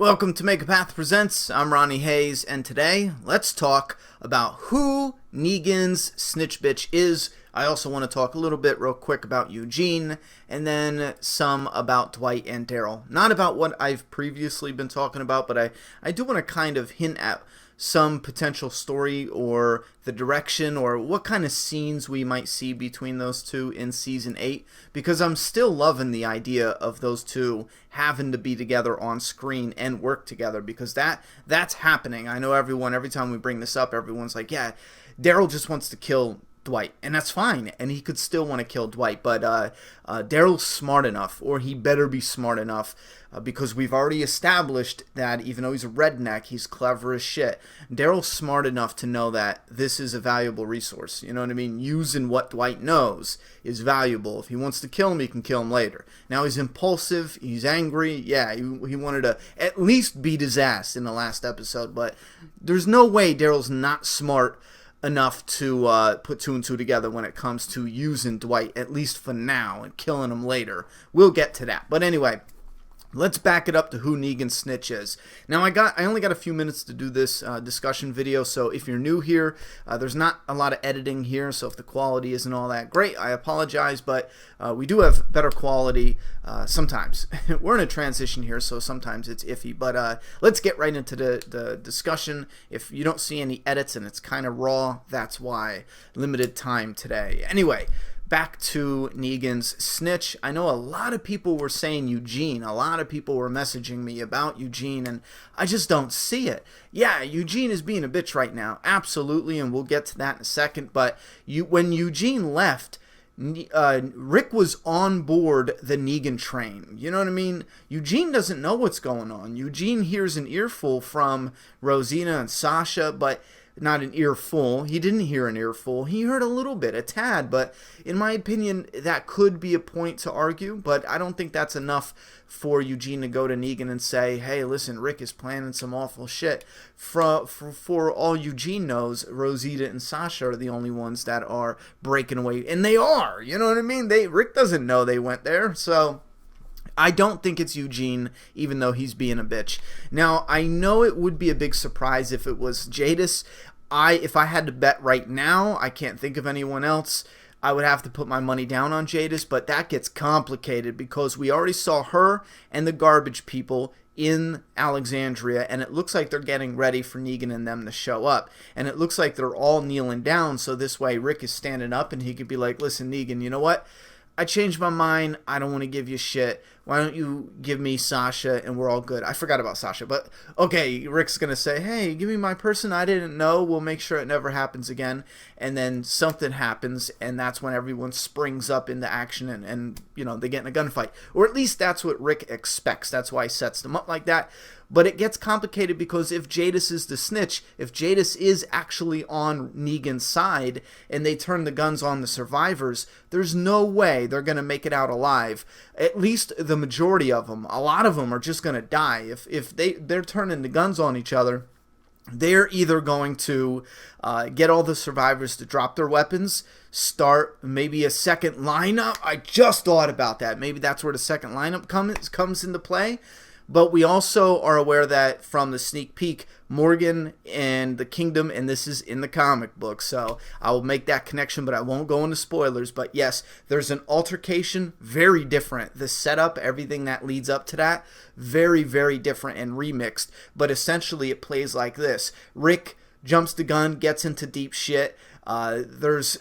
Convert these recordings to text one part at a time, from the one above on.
Welcome to Make a Path Presents. I'm Ronnie Hayes, and today let's talk about who Negan's snitch bitch is. I also want to talk a little bit real quick about Eugene, and then some about Dwight and Daryl. Not about what I've previously been talking about, but I do want to kind of hint at some potential story or the direction or what kind of scenes we might see between those two in Season 8, because I'm still loving the idea of those two having to be together on screen and work together, because that's happening. I know every time we bring this up, everyone's like, yeah, Daryl just wants to kill Dwight, and that's fine, and he could still want to kill Dwight, but Daryl's smart enough, or he better be smart enough, because we've already established that even though he's a redneck, he's clever as shit. Daryl's smart enough to know that this is a valuable resource, you know what I mean? Using what Dwight knows is valuable. If he wants to kill him, he can kill him later. Now he's impulsive, he's angry, yeah, he wanted to at least beat his ass in the last episode, but there's no way Daryl's not smart enough to put two and two together when it comes to using Dwight, at least for now, and killing him later. We'll get to that. But anyway, let's back it up to who Negan's snitch is. Now, I only got a few minutes to do this discussion video, so if you're new here, there's not a lot of editing here, so if the quality isn't all that great, I apologize, but we do have better quality sometimes. We're in a transition here, so sometimes it's iffy, but let's get right into the discussion. If you don't see any edits and it's kind of raw, that's why. Limited time today. Anyway, back to Negan's snitch. I know a lot of people were saying Eugene. A lot of people were messaging me about Eugene, and I just don't see it. Yeah, Eugene is being a bitch right now. Absolutely, and we'll get to that in a second. But when Eugene left, Rick was on board the Negan train. You know what I mean? Eugene doesn't know what's going on. Eugene hears an earful from Rosina and Sasha, but not an earful. He didn't hear an earful. He heard a little bit, a tad, but in my opinion, that could be a point to argue, but I don't think that's enough for Eugene to go to Negan and say, hey, listen, Rick is planning some awful shit. For all Eugene knows, Rosita and Sasha are the only ones that are breaking away, and they are, you know what I mean? Rick doesn't know they went there, so I don't think it's Eugene, even though he's being a bitch. Now, I know it would be a big surprise if it was Jadis. If I had to bet right now, I can't think of anyone else, I would have to put my money down on Jadis, but that gets complicated because we already saw her and the garbage people in Alexandria, and it looks like they're getting ready for Negan and them to show up, and it looks like they're all kneeling down, so this way Rick is standing up and he could be like, listen, Negan, you know what? I changed my mind. I don't want to give you shit. Why don't you give me Sasha and we're all good? I forgot about Sasha, but okay, Rick's going to say, hey, give me my person I didn't know. We'll make sure it never happens again. And then something happens, and that's when everyone springs up into action and you know, they get in a gunfight. Or at least that's what Rick expects. That's why he sets them up like that. But it gets complicated because if Jadis is the snitch, if Jadis is actually on Negan's side and they turn the guns on the survivors, there's no way they're going to make it out alive. At least the majority of them. A lot of them are just going to die. If they're turning the guns on each other, they're either going to get all the survivors to drop their weapons, start maybe a second lineup. I just thought about that. Maybe that's where the second lineup comes into play. But we also are aware that from the sneak peek, Morgan and the Kingdom, and this is in the comic book, so I will make that connection, but I won't go into spoilers. But yes, there's an altercation, very different. The setup, everything that leads up to that, very, very different and remixed. But essentially it plays like this. Rick jumps the gun, gets into deep shit. There's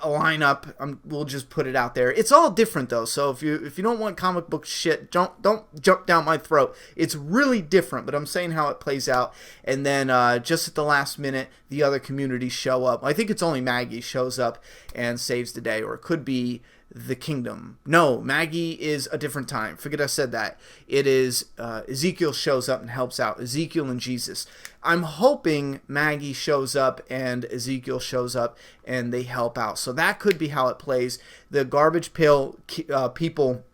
a lineup. We'll just put it out there. It's all different though. So if you don't want comic book shit, don't jump down my throat. It's really different, but I'm saying how it plays out. And then just at the last minute, the other communities show up. I think it's only Maggie shows up and saves the day, or it could be the Kingdom. No, Maggie is a different time. Forget I said that. It is Ezekiel shows up and helps out. Ezekiel and Jesus. I'm hoping Maggie shows up and Ezekiel shows up and they help out. So that could be how it plays. The garbage pail people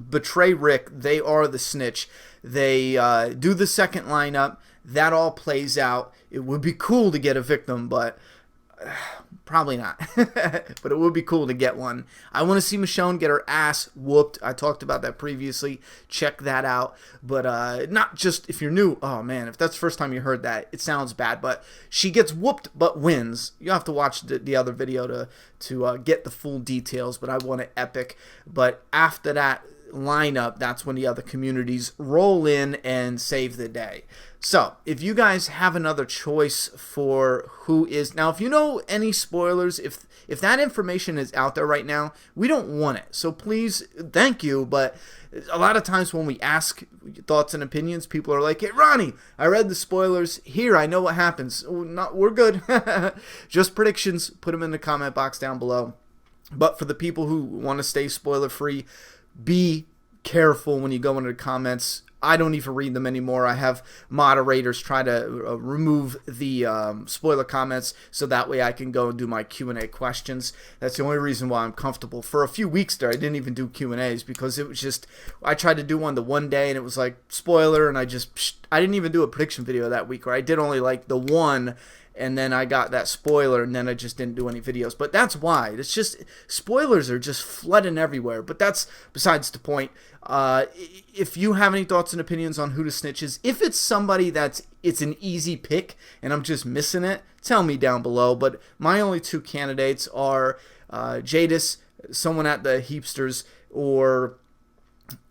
betray Rick. They are the snitch. They do the second lineup. That all plays out. It would be cool to get a victim, but Probably not, but it would be cool to get one. I want to see Michonne get her ass whooped. I talked about that previously. Check that out. But not just if you're new. Oh man, if that's the first time you heard that, it sounds bad. But she gets whooped but wins. You have to watch the other video to get the full details. But I want it epic. But after that lineup, that's when the other communities roll in and save the day. So if you guys have another choice for who is, now if you know any spoilers, if that information is out there right now, we don't want it. So please, thank you, but a lot of times when we ask thoughts and opinions, people are like, hey Ronnie, I read the spoilers, here I know what happens. We're good. Just predictions, put them in the comment box down below. But for the people who want to stay spoiler free, be careful when you go into the comments. I don't even read them anymore. I have moderators try to remove the spoiler comments so that way I can go and do my Q&A questions. That's the only reason why I'm comfortable. For a few weeks there, I didn't even do Q&As because it was just, I tried to do one the one day and it was like spoiler, and I didn't even do a prediction video that week, or I did only like the one, and then I got that spoiler, and then I just didn't do any videos. But that's why. It's just, spoilers are just flooding everywhere. But that's besides the point. If you have any thoughts and opinions on who the snitch is, if it's somebody it's an easy pick, and I'm just missing it, tell me down below. But my only two candidates are Jadis, someone at the Heapsters, or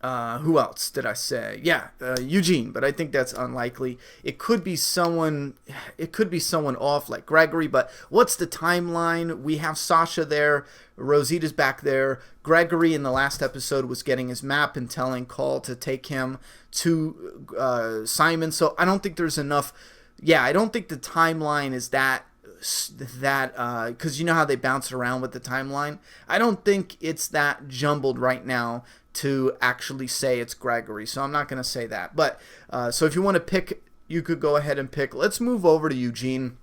who else did I say? Yeah, Eugene, but I think that's unlikely. It could be someone off like Gregory, but what's the timeline? We have Sasha there, Rosita's back there. Gregory in the last episode was getting his map and telling Call to take him to Simon, so I don't think there's enough. Yeah, I don't think the timeline is that because you know how they bounce around with the timeline. I don't think it's that jumbled right now to actually say it's Gregory, so I'm not going to say that. But so if you want to pick, you could go ahead and pick. Let's move over to Eugene.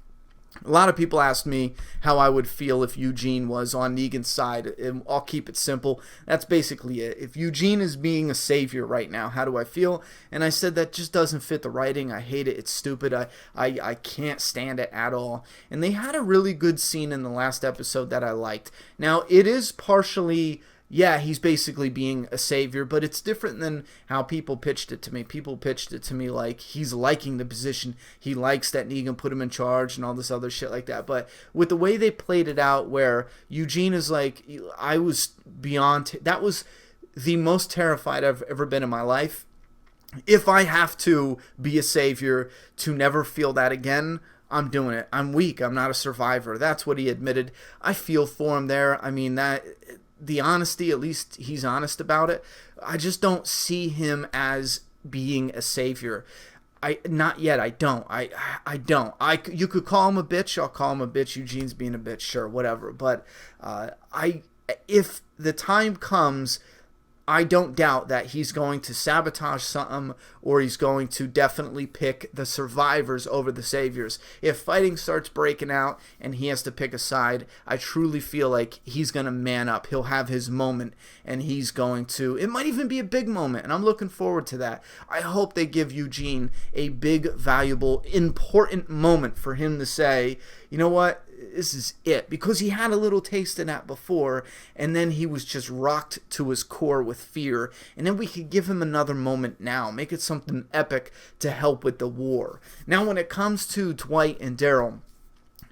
A lot of people asked me how I would feel if Eugene was on Negan's side, and I'll keep it simple. That's basically it. If Eugene is being a savior right now, how do I feel? And I said that just doesn't fit the writing. I hate it. It's stupid. I can't stand it at all. And they had a really good scene in the last episode that I liked. Now, it is partially, yeah, he's basically being a savior, but it's different than how people pitched it to me. People pitched it to me like he's liking the position. He likes that Negan put him in charge and all this other shit like that. But with the way they played it out, where Eugene is like, I was beyond, that was the most terrified I've ever been in my life. If I have to be a savior to never feel that again, I'm doing it. I'm weak. I'm not a survivor. That's what he admitted. I feel for him there. I mean, the honesty, at least he's honest about it. I just don't see him as being a savior. Not yet. I don't. I don't. You could call him a bitch. I'll call him a bitch. Eugene's being a bitch. Sure, whatever. But if the time comes, I don't doubt that he's going to sabotage something, or he's going to definitely pick the survivors over the saviors. If fighting starts breaking out and he has to pick a side, I truly feel like he's going to man up. He'll have his moment, and he's going to, it might even be a big moment, and I'm looking forward to that. I hope they give Eugene a big, valuable, important moment for him to say, you know what? This is it, because he had a little taste of that before, and then he was just rocked to his core with fear, and then we could give him another moment now, make it something epic to help with the war. Now when it comes to Dwight and Daryl,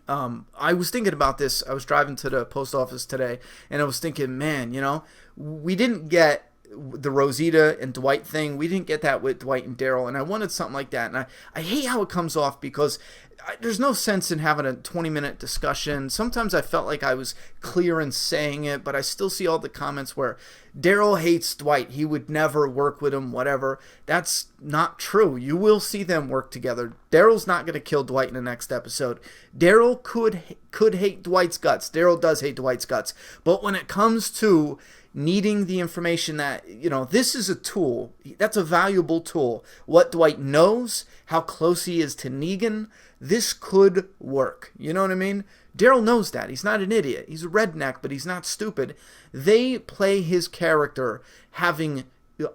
I was thinking about this. I was driving to the post office today, and I was thinking, man, you know, we didn't get the Rosita and Dwight thing. We didn't get that with Dwight and Daryl, and I wanted something like that. And I hate how it comes off, because there's no sense in having a 20-minute discussion. Sometimes I felt like I was clear in saying it, but I still see all the comments where Daryl hates Dwight. He would never work with him, whatever. That's not true. You will see them work together. Daryl's not going to kill Dwight in the next episode. Daryl could hate Dwight's guts. Daryl does hate Dwight's guts. But when it comes to needing the information that, you know, this is a tool. That's a valuable tool. What Dwight knows, how close he is to Negan, this could work. You know what I mean? Daryl knows that. He's not an idiot. He's a redneck, but he's not stupid. They play his character having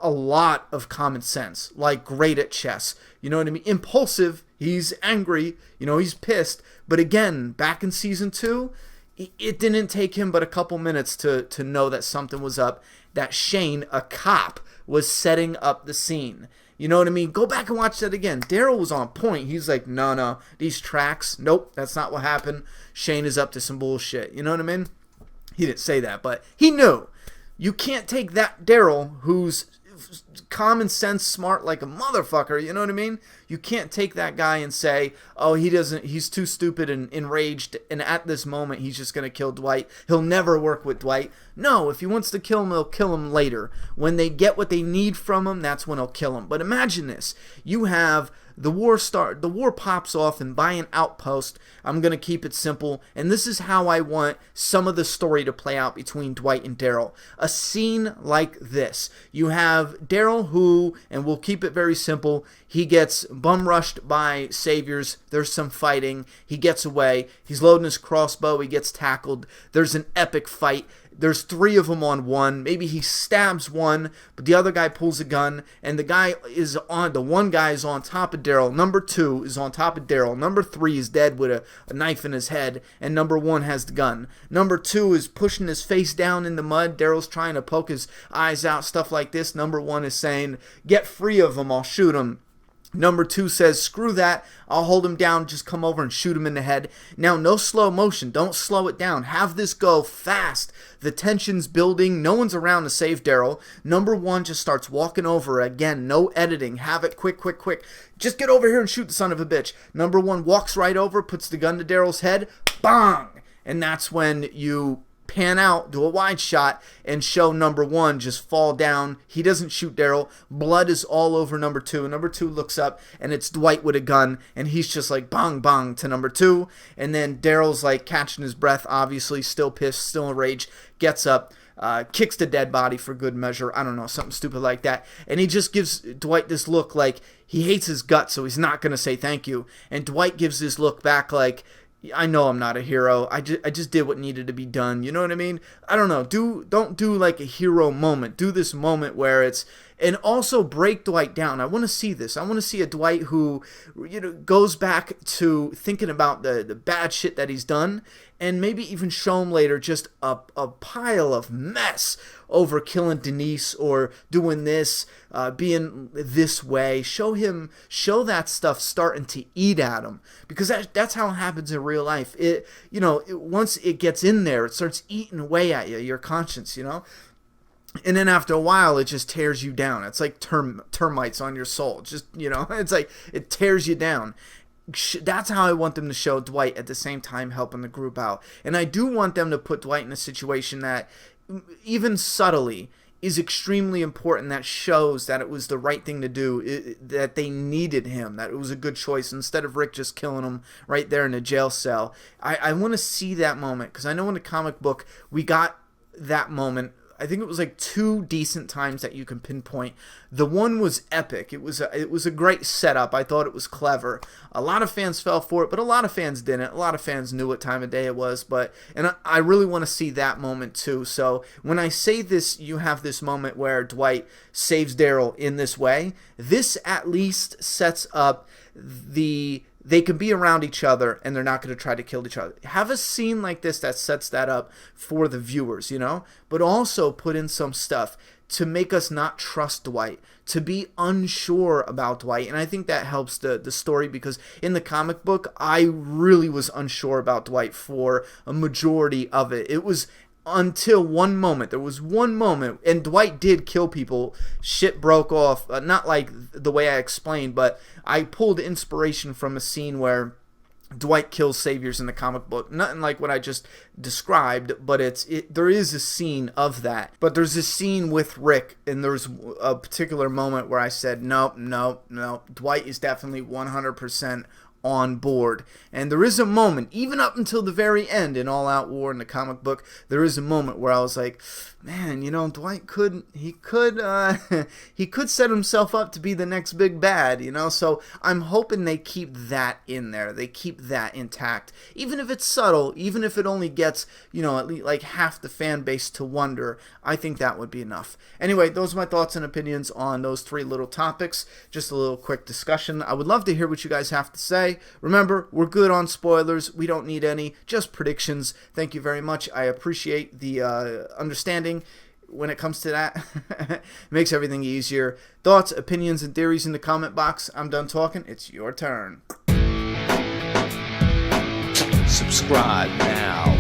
a lot of common sense, like great at chess. You know what I mean? Impulsive. He's angry. You know, he's pissed. But again, back in season 2, it didn't take him but a couple minutes to know that something was up, that Shane, a cop, was setting up the scene. You know what I mean? Go back and watch that again. Daryl was on point. He's like, no, these tracks, nope, that's not what happened. Shane is up to some bullshit. You know what I mean? He didn't say that, but he knew. You can't take that Daryl, who's common sense smart like a motherfucker, you know what I mean? You can't take that guy and say, oh, he's too stupid and enraged, and at this moment he's just gonna kill Dwight. He'll never work with Dwight. No, if he wants to kill him, he'll kill him later. When they get what they need from him, that's when he'll kill him. But imagine this. You have the war pops off, and by an outpost, I'm going to keep it simple, and this is how I want some of the story to play out between Dwight and Daryl. A scene like this. You have Daryl who, and we'll keep it very simple, he gets bum rushed by saviors, there's some fighting, he gets away, he's loading his crossbow, he gets tackled, there's an epic fight. There's 3 of them on one. Maybe he stabs one, but the other guy pulls a gun, and the one guy is on top of Daryl. Number 2 is on top of Daryl. Number 3 is dead with a knife in his head, and number 1 has the gun. Number 2 is pushing his face down in the mud. Daryl's trying to poke his eyes out, stuff like this. Number 1 is saying, get free of him, I'll shoot him. Number 2 says, screw that, I'll hold him down, just come over and shoot him in the head. Now, no slow motion, don't slow it down, have this go fast. The tension's building, no one's around to save Daryl. Number 1 just starts walking over, again, no editing, have it quick, just get over here and shoot the son of a bitch. Number 1 walks right over, puts the gun to Daryl's head, bang! And that's when you pan out, do a wide shot, and show number 1 just fall down. He doesn't shoot Daryl. Blood is all over number 2. Number 2 looks up, and it's Dwight with a gun, and he's just like bang, bang to number 2. And then Daryl's like catching his breath, obviously, still pissed, still enraged, gets up, kicks the dead body for good measure. I don't know, something stupid like that. And he just gives Dwight this look like he hates his guts, so he's not going to say thank you. And Dwight gives this look back like, I know I'm not a hero. I just did what needed to be done. You know what I mean? I don't know. Don't do like a hero moment. Do this moment where it's, and also break Dwight down. I want to see this. I want to see a Dwight who, goes back to thinking about the bad shit that he's done, and maybe even show him later just a pile of mess over killing Denise or doing this, being this way. Show that stuff starting to eat at him, because that's how it happens in real life. Once it gets in there, it starts eating away at you, your conscience, And then after a while, it just tears you down. It's like termites on your soul. It's like it tears you down. That's how I want them to show Dwight, at the same time helping the group out. And I do want them to put Dwight in a situation that, even subtly, is extremely important, that shows that it was the right thing to do, that they needed him, that it was a good choice, instead of Rick just killing him right there in a jail cell. I want to see that moment, because I know in the comic book we got that moment. I think it was like 2 decent times that you can pinpoint. The one was epic. It was a great setup. I thought it was clever. A lot of fans fell for it, but a lot of fans didn't. A lot of fans knew what time of day it was, and I really want to see that moment too. So when I say this, you have this moment where Dwight saves Daryl in this way. This at least sets up they can be around each other, and they're not going to try to kill each other. Have a scene like this that sets that up for the viewers, but also put in some stuff to make us not trust Dwight, to be unsure about Dwight. And I think that helps the story, because in the comic book, I really was unsure about Dwight for a majority of it. It was until one moment. There was one moment, and Dwight did kill people. Shit broke off. Not like the way I explained, but I pulled inspiration from a scene where Dwight kills saviors in the comic book. Nothing like what I just described, but there is a scene of that. But there's a scene with Rick, and there's a particular moment where I said, no, Dwight is definitely 100% on board. And there is a moment, even up until the very end in All Out War in the comic book, there is a moment where I was like, man, Dwight could set himself up to be the next big bad, so I'm hoping they keep that in there. They keep that intact, even if it's subtle, even if it only gets, at least like half the fan base to wonder. I think that would be enough. Anyway, those are my thoughts and opinions on those 3 little topics. Just a little quick discussion. I would love to hear what you guys have to say. Okay? Remember, we're good on spoilers. We don't need any. Just predictions. Thank you very much. I appreciate the understanding when it comes to that. Makes everything easier. Thoughts, opinions, and theories in the comment box. I'm done talking. It's your turn. Subscribe now.